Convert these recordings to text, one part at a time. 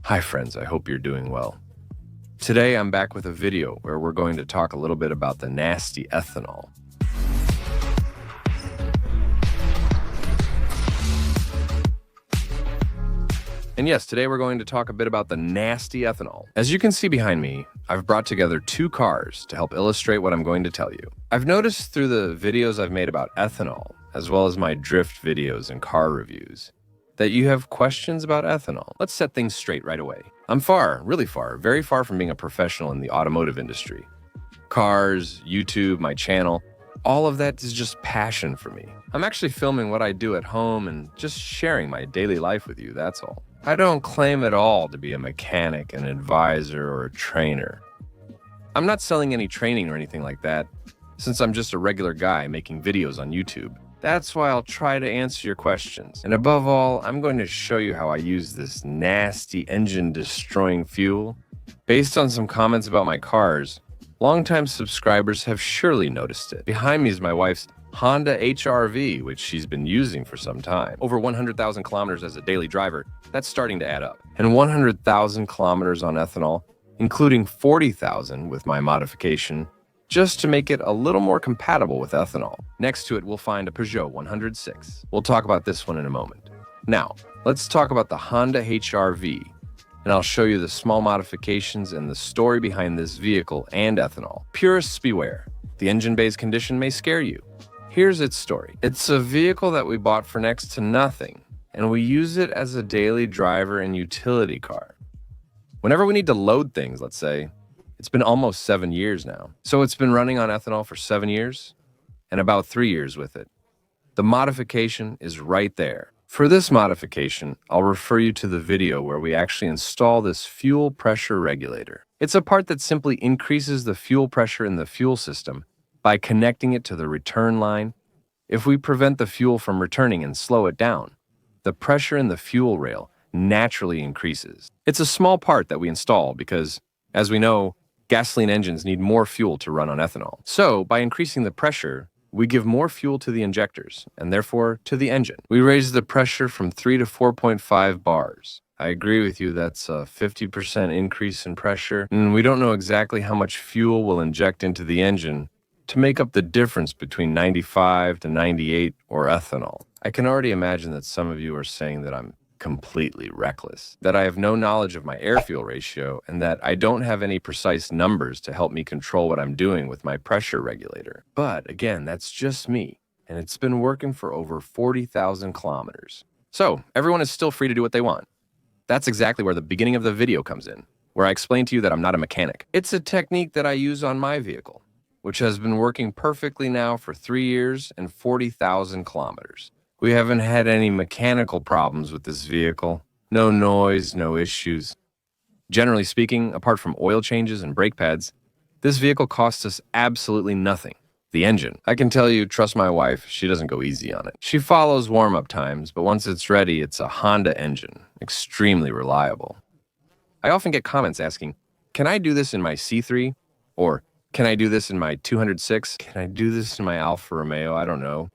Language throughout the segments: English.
Hi friends, I hope you're doing well. Today I'm back with a video where we're going to talk a little bit about the nasty ethanol. And yes, today we're going to talk a bit about the nasty ethanol. As you can see behind me, I've brought together two cars to help illustrate what I'm going to tell you. I've noticed through the videos I've made about ethanol, as well as my drift videos and car reviews, that you have questions about ethanol. Let's set things straight right away. I'm really far, very far from being a professional in the automotive industry. Cars, YouTube, my channel, all of that is just passion for me. I'm actually filming what I do at home and just sharing my daily life with you, that's all. I don't claim at all to be a mechanic, an advisor, or a trainer. I'm not selling any training or anything like that, since I'm just a regular guy making videos on YouTube. That's why I'll try to answer your questions. And above all, I'm going to show you how I use this nasty engine-destroying fuel. Based on some comments about my cars, longtime subscribers have surely noticed it. Behind me is my wife's Honda HR-V, which she's been using for some time. Over 100,000 kilometers as a daily driver, that's starting to add up. And 100,000 kilometers on ethanol, including 40,000 with my modification, just to make it a little more compatible with ethanol. Next to it, we'll find a Peugeot 106. We'll talk about this one in a moment. Now, let's talk about the Honda HR-V, and I'll show you the small modifications and the story behind this vehicle and ethanol. Purists beware. The engine bay's condition may scare you. Here's its story. It's a vehicle that we bought for next to nothing, and we use it as a daily driver and utility car. Whenever we need to load things, let's say, it's been almost 7 years now. So it's been running on ethanol for 7 years and about 3 years with it. The modification is right there. For this modification, I'll refer you to the video where we actually install this fuel pressure regulator. It's a part that simply increases the fuel pressure in the fuel system by connecting it to the return line. If we prevent the fuel from returning and slow it down, the pressure in the fuel rail naturally increases. It's a small part that we install because, as we know, gasoline engines need more fuel to run on ethanol. So, by increasing the pressure, we give more fuel to the injectors, and therefore to the engine. We raise the pressure from 3 to 4.5 bars. I agree with you, that's a 50% increase in pressure, and we don't know exactly how much fuel we'll inject into the engine to make up the difference between 95 to 98 or ethanol. I can already imagine that some of you are saying that I'm completely reckless, that I have no knowledge of my air-fuel ratio, and that I don't have any precise numbers to help me control what I'm doing with my pressure regulator. But again, that's just me, and it's been working for over 40,000 kilometers. So everyone is still free to do what they want. That's exactly where the beginning of the video comes in, where I explain to you that I'm not a mechanic. It's a technique that I use on my vehicle, which has been working perfectly now for 3 years and 40,000 kilometers. We haven't had any mechanical problems with this vehicle. No noise, no issues. Generally speaking, apart from oil changes and brake pads, this vehicle costs us absolutely nothing. The engine. I can tell you, trust my wife, she doesn't go easy on it. She follows warm-up times, but once it's ready, it's a Honda engine. Extremely reliable. I often get comments asking, can I do this in my C3? Or, can I do this in my 206? Can I do this in my Alfa Romeo? I don't know,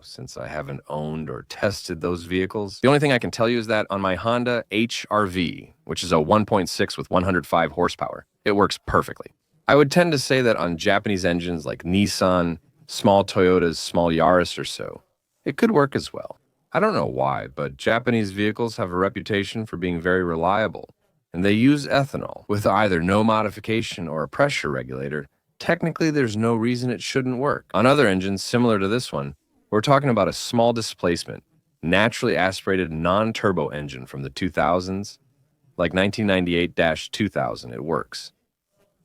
since I haven't owned or tested those vehicles. The only thing I can tell you is that on my Honda HR-V, which is a 1.6 with 105 horsepower, it works perfectly. I would tend to say that on Japanese engines like Nissan, small Toyotas, small Yaris or so, it could work as well. I don't know why, but Japanese vehicles have a reputation for being very reliable, and they use ethanol with either no modification or a pressure regulator. Technically, there's no reason it shouldn't work. On other engines similar to this one, we're talking about a small displacement, naturally aspirated non-turbo engine from the 2000s, like 1998-2000, it works.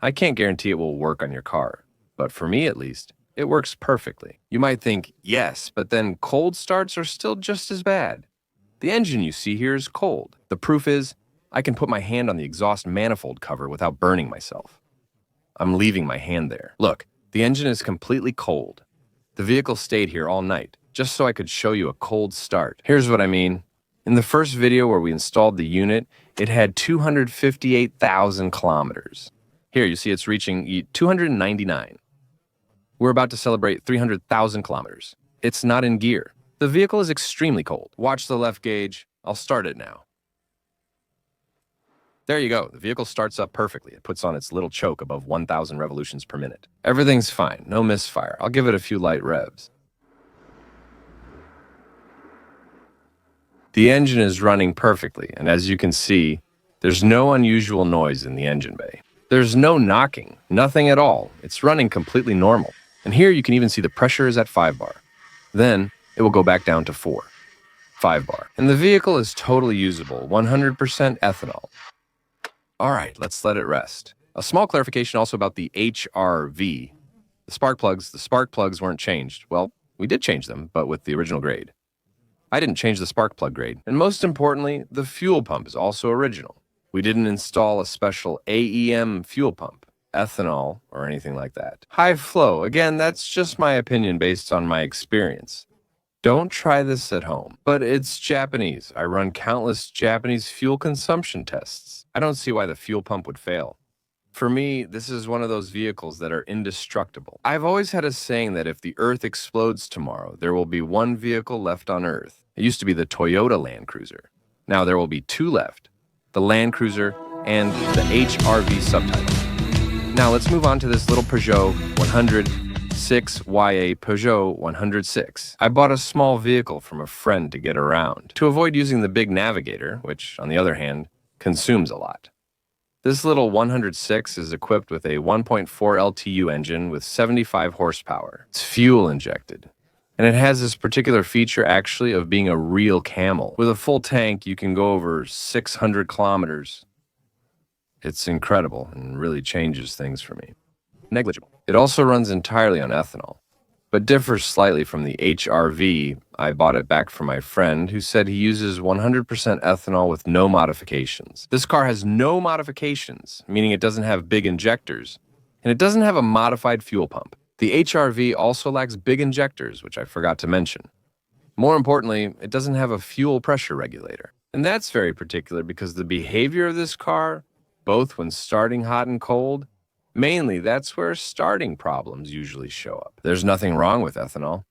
I can't guarantee it will work on your car, but for me at least, it works perfectly. You might think, yes, but then cold starts are still just as bad. The engine you see here is cold. The proof is, I can put my hand on the exhaust manifold cover without burning myself. I'm leaving my hand there. Look, the engine is completely cold. The vehicle stayed here all night, just so I could show you a cold start. Here's what I mean. In the first video where we installed the unit, it had 258,000 kilometers. Here, you see it's reaching 299. We're about to celebrate 300,000 kilometers. It's not in gear. The vehicle is extremely cold. Watch the left gauge. I'll start it now. There you go. The vehicle starts up perfectly. It puts on its little choke above 1,000 revolutions per minute. Everything's fine. No misfire. I'll give it a few light revs. The engine is running perfectly, and as you can see, there's no unusual noise in the engine bay. There's no knocking, nothing at all. It's running completely normal. And here you can even see the pressure is at 5 bar. Then it will go back down to 4. 5 bar. And the vehicle is totally usable, 100% ethanol. All right, let's let it rest. A small clarification also about the HRV. The spark plugs weren't changed. Well, we did change them, but with the original grade. I didn't change the spark plug grade. And most importantly, the fuel pump is also original. We didn't install a special AEM fuel pump, ethanol, or anything like that. High flow, again, that's just my opinion based on my experience. Don't try this at home. But it's Japanese. I run countless Japanese fuel consumption tests. I don't see why the fuel pump would fail. For me, this is one of those vehicles that are indestructible. I've always had a saying that if the Earth explodes tomorrow, there will be one vehicle left on Earth. It used to be the Toyota Land Cruiser. Now there will be 2 left, the Land Cruiser and the HRV subtitle. Now let's move on to this little Peugeot 106YA Peugeot 106. I bought a small vehicle from a friend to get around, to avoid using the big Navigator, which, on the other hand, consumes a lot. This little 106 is equipped with a 1.4 LTU engine with 75 horsepower. It's fuel injected. And it has this particular feature actually of being a real camel. With a full tank, you can go over 600 kilometers. It's incredible and really changes things for me. Negligible. It also runs entirely on ethanol, but differs slightly from the HRV. I bought it back from my friend who said he uses 100% ethanol with no modifications. This car has no modifications, meaning it doesn't have big injectors, and it doesn't have a modified fuel pump. The HRV also lacks big injectors, which I forgot to mention. More importantly, it doesn't have a fuel pressure regulator. And that's very particular because the behavior of this car, both when starting hot and cold, mainly that's where starting problems usually show up. There's nothing wrong with ethanol.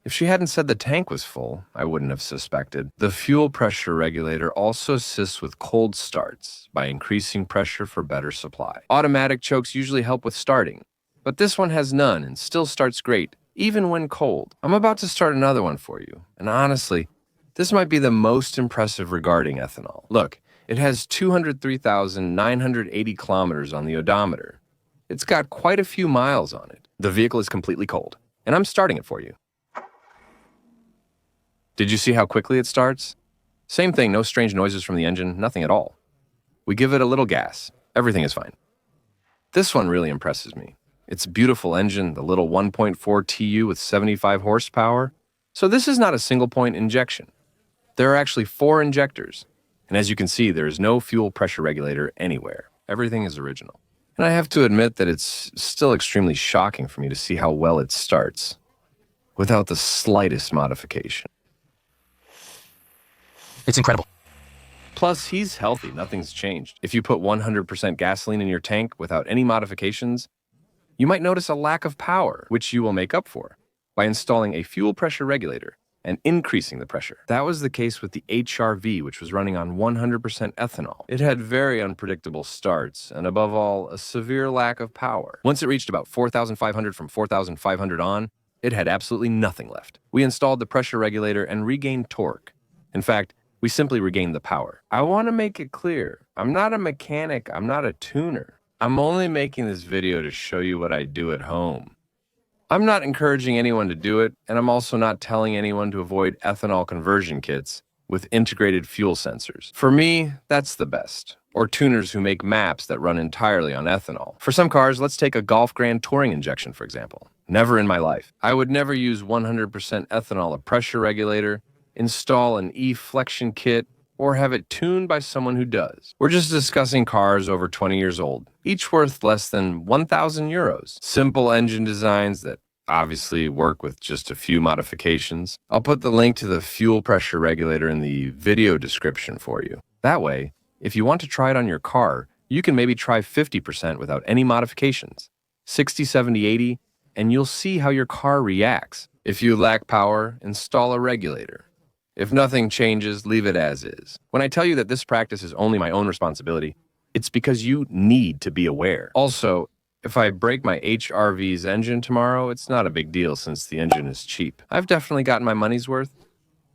If she hadn't said the tank was full, I wouldn't have suspected. The fuel pressure regulator also assists with cold starts by increasing pressure for better supply. Automatic chokes usually help with starting, but this one has none and still starts great, even when cold. I'm about to start another one for you, and honestly, this might be the most impressive regarding ethanol. Look, it has 203,980 kilometers on the odometer. It's got quite a few miles on it. The vehicle is completely cold, and I'm starting it for you. Did you see how quickly it starts? Same thing, no strange noises from the engine, nothing at all. We give it a little gas, everything is fine. This one really impresses me. It's a beautiful engine, the little 1.4 TU with 75 horsepower. So this is not a single-point injection. There are actually 4 injectors. And as you can see, there is no fuel pressure regulator anywhere. Everything is original. And I have to admit that it's still extremely shocking for me to see how well it starts, without the slightest modification. It's incredible. Plus, he's healthy, nothing's changed. If you put 100% gasoline in your tank without any modifications, you might notice a lack of power, which you will make up for by installing a fuel pressure regulator and increasing the pressure. That was the case with the HRV, which was running on 100% ethanol. It had very unpredictable starts, and above all, a severe lack of power. Once it reached about 4,500 from 4,500 on, it had absolutely nothing left. We installed the pressure regulator and regained torque. In fact, we simply regained the power. I want to make it clear, I'm not a mechanic, I'm not a tuner. I'm only making this video to show you what I do at home. I'm not encouraging anyone to do it, and I'm also not telling anyone to avoid ethanol conversion kits with integrated fuel sensors. For me, that's the best. Or tuners who make maps that run entirely on ethanol. For some cars, let's take a Golf Grand Touring injection, for example. Never in my life. I would never use 100% ethanol, a pressure regulator, install an E-flexion kit, or have it tuned by someone who does. We're just discussing cars over 20 years old, each worth less than 1,000 euros. Simple engine designs that obviously work with just a few modifications. I'll put the link to the fuel pressure regulator in the video description for you. That way, if you want to try it on your car, you can maybe try 50% without any modifications, 60, 70, 80, and you'll see how your car reacts. If you lack power, install a regulator. If nothing changes, leave it as is. When I tell you that this practice is only my own responsibility, It's because you need to be aware. Also, if I break my HRV's engine tomorrow, it's not a big deal since the engine is cheap. I've definitely gotten my money's worth.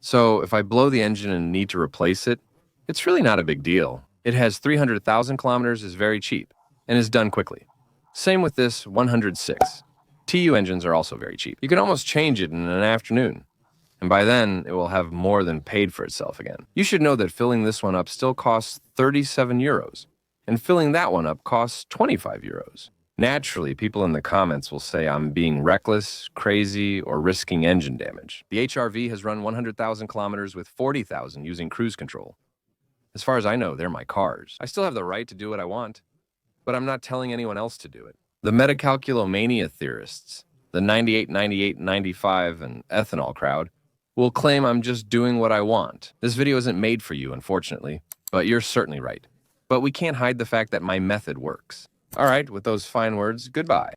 So if I blow the engine and need to replace it, it's really not a big deal. It has 300,000 kilometers, is very cheap, and is done quickly. Same with this 106. TU engines are also very cheap. You can almost change it in an afternoon, and by then it will have more than paid for itself again. You should know that filling this one up still costs 37 euros, and filling that one up costs 25 euros. Naturally, people in the comments will say I'm being reckless, crazy, or risking engine damage. The HRV has run 100,000 kilometers with 40,000 using cruise control. As far as I know, they're my cars. I still have the right to do what I want, but I'm not telling anyone else to do it. The metacalculomania theorists, the 98, 98, 95, and ethanol crowd, will claim I'm just doing what I want. This video isn't made for you, unfortunately, but you're certainly right. But we can't hide the fact that my method works. All right, with those fine words, goodbye.